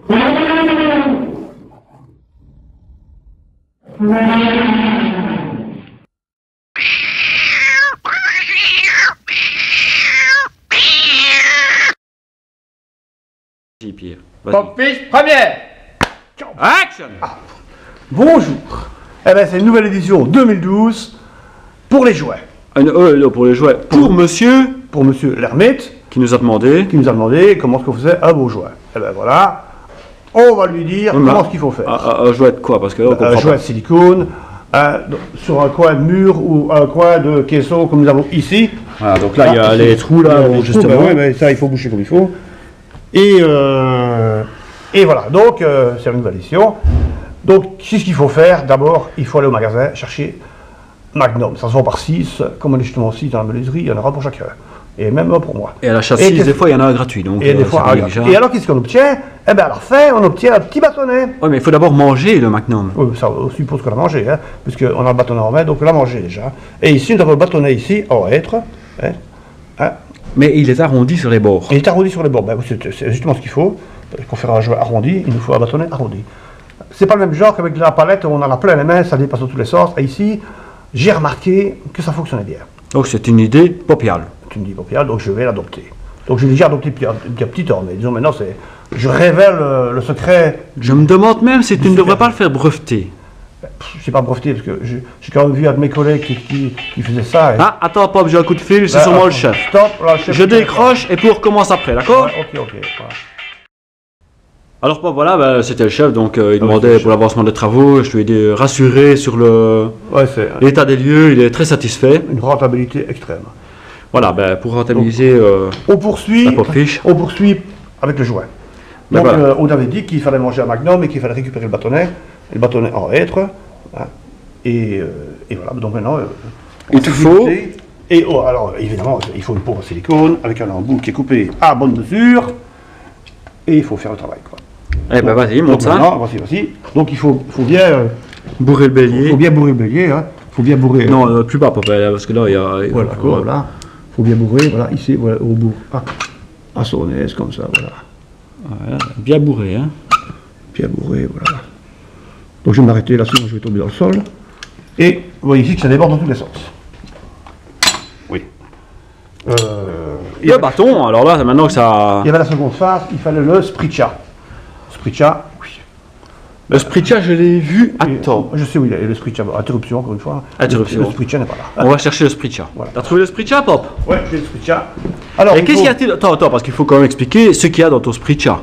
Pierre. Pop fiche, première. Action. Bonjour. Eh ben c'est une nouvelle édition 2012 pour les jouets. Non, pour les jouets. Pour monsieur l'ermite qui nous a demandé comment est-ce qu'on faisait un beau jouet. Eh ben voilà. On va lui dire comment ce qu'il faut faire. Un jouet de quoi? Parce que un jouet de silicone sur un coin de mur ou un coin de caisson comme nous avons ici. Voilà, donc là il y a les trous là, justement. Oui, mais ça il faut boucher comme il faut. Et voilà, donc c'est une nouvelle édition. Donc qu'est-ce qu'il faut faire? D'abord, il faut aller au magasin chercher Magnum. Ça se vend par 6, comme on est justement 6 dans la menuiserie, il y en aura pour chacun. Et même pour moi. Et à la chassis, des fois il y en a un gratuit. Donc, et des fois et alors qu'est-ce qu'on obtient? Eh bien à la fin, on obtient un petit bâtonnet. Oui, mais il faut d'abord manger le Magnum. Oui, ça on suppose qu'on a mangé, hein, puisqu'on a le bâtonnet en main, donc on l'a mangé déjà. Et ici, nous avons le bâtonnet ici, en hêtre. Hein. Mais il est arrondi sur les bords. Il est arrondi sur les bords. Ben, c'est justement ce qu'il faut. Pour faire un jouet arrondi, il nous faut un bâtonnet arrondi. C'est pas le même genre qu'avec la palette où on en a plein les mains, ça dépasse dans tous les sens. Et ici, j'ai remarqué que ça fonctionnait bien. Donc c'est une idée popiale. C'est une idée popiale, donc je vais l'adopter. Donc j'ai déjà adopté depuis un petit temps, mais disons maintenant, je révèle le secret. Je me demande même si tu ne devrais pas le faire breveter. Je ne sais pas breveter, parce que j'ai quand même vu un de mes collègues qui faisait ça. Et... Ah, attends, Pop, j'ai un coup de fil, c'est sûrement le chef. Stop, là, le chef. Je décroche et puis on recommence après, d'accord? Ouais, ok. Voilà. Alors Pop, voilà, c'était le chef, donc il demandait pour l'avancement des travaux, je lui ai dit rassuré sur l'état des lieux, il est très satisfait. Une rentabilité extrême. Voilà, pour rentabiliser on poursuit la pop fiche. On poursuit avec le jouet. Donc voilà. On avait dit qu'il fallait manger un Magnum et qu'il fallait récupérer le bâtonnet en hêtre. Hein, et voilà, donc maintenant, il te faut... Et alors évidemment, il faut une peau en silicone avec un embout qui est coupé à bonne mesure. Et il faut faire le travail, quoi. Eh ben vas-y, monte ça. Vas-y. Donc il faut bien bourrer le bélier. Il faut bien bourrer le bélier, hein. Faut bien bourrer. Non, plus bas, papa, parce que là il y a. Voilà, voilà. Faut bien bourrer, voilà, ici, voilà, au bout. À son aise, comme ça, voilà. Voilà, bien bourré, hein. Bien bourré, voilà. Donc je vais m'arrêter là, sinon je vais tomber dans le sol. Et vous voyez ici que ça déborde dans tous les sens. Oui. Le bâton, alors là, maintenant que ça. Il y avait la seconde phase, il fallait le spritcha. Spritcha, oui. Le spritcha, je l'ai vu. Attends. Je sais où il est, le spritcha. Interruption, encore une fois. Interruption. Le spritcha n'est pas là. On va chercher le spritcha. Voilà. T'as trouvé le spritcha, Pop? Ouais, j'ai le spritcha. Alors, et qu'est-ce qu'il y a? Attends, parce qu'il faut quand même expliquer ce qu'il y a dans ton spritcha.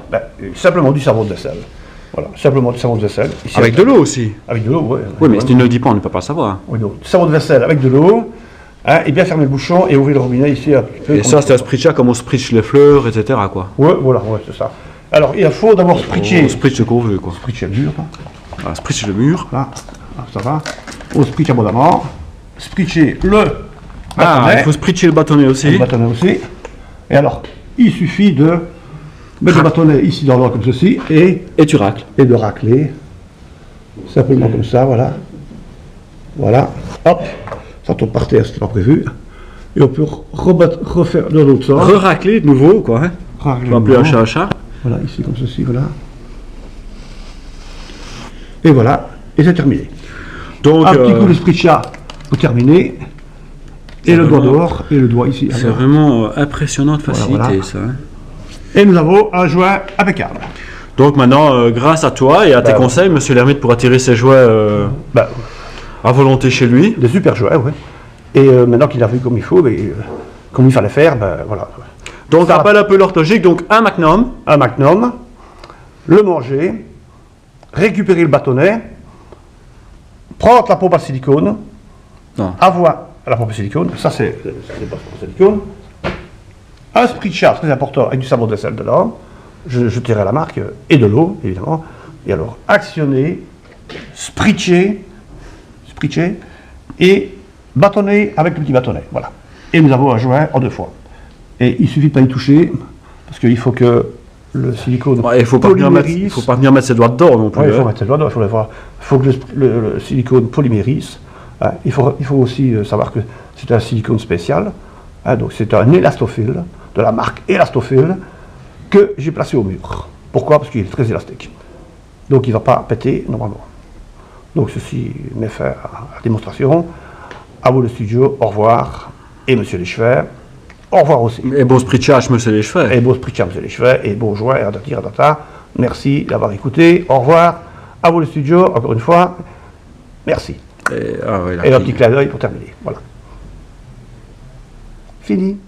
Simplement du savon de vaisselle. Voilà, simplement du savon de vaisselle. Ici, avec de l'eau aussi. Avec de l'eau, oui. Oui, mais si tu ne le dis pas, on ne peut pas le savoir. Oui, donc, savon de vaisselle avec de l'eau. Hein, et bien fermer le bouchon et ouvrir le robinet ici un petit peu. Et ça, c'est un spritcha comme on spritche les fleurs, etc. quoi. Ouais, voilà, ouais, c'est ça. Alors, il faut d'abord spritcher. On spritche ce qu'on veut, quoi. Spritcher le mur. Voilà, spritcher le mur. Là, ça va. On spritche abondamment. Spritcher le bâtonnet. Il faut spritcher le bâtonnet aussi. Le bâtonnet aussi. Et alors, il suffit de mettre le bâtonnet ici dans l'ordre comme ceci et tu racles. Et de racler. Simplement comme ça, voilà. Voilà. Hop. Ça tombe par terre, c'était pas prévu. Et on peut refaire de l'autre sens. Re-racler de nouveau, quoi. Hein. Racler. On va plus un chat à chat. Voilà, ici comme ceci, voilà. Et voilà, et c'est terminé. Donc, un petit coup de spritcha pour terminer. Et le doigt dehors, et le doigt ici. C'est vraiment impressionnant de facilité, ça. Hein. Et nous avons un jouet impeccable. Donc maintenant, grâce à toi et à tes conseils, monsieur l'ermite pourra tirer ses jouets à volonté chez lui. Des super jouets, oui. Et maintenant qu'il a vu comme il faut, comme il fallait faire, voilà. Donc rappelle un peu l'orthogique, donc un Magnum. Un Magnum, le manger, récupérer le bâtonnet, prendre la pompe à silicone, avoir la pompe à silicone, ça c'est pas pour silicone, un spritcha, très important, avec du savon de vaisselle dedans, je tirerai la marque, et de l'eau, évidemment, et alors actionner, spritcher, et bâtonner avec le petit bâtonnet, voilà. Et nous avons un jouet en 2 fois. Et il suffit de pas y toucher, parce qu'il faut que le silicone il faut pas venir mettre ses doigts dedans non plus. Ouais, il faut mettre ses doigts dedans, il faut que le silicone polymérise. Hein, il faut aussi savoir que c'est un silicone spécial, hein, donc c'est un élastophile, de la marque Élastophile, que j'ai placé au mur. Pourquoi? Parce qu'il est très élastique. Donc il ne va pas péter normalement. Donc ceci m'est fait à démonstration. À vous le studio, au revoir. Et monsieur Lechevet, au revoir aussi. Et bon spritchage, monsieur Lechevet. Et bon spritchage, monsieur Lechevet. Et bon joie, et ratata. Merci d'avoir écouté. Au revoir. À vous le studio, encore une fois. Merci. Et un petit clin d'œil pour terminer. Voilà. Fini.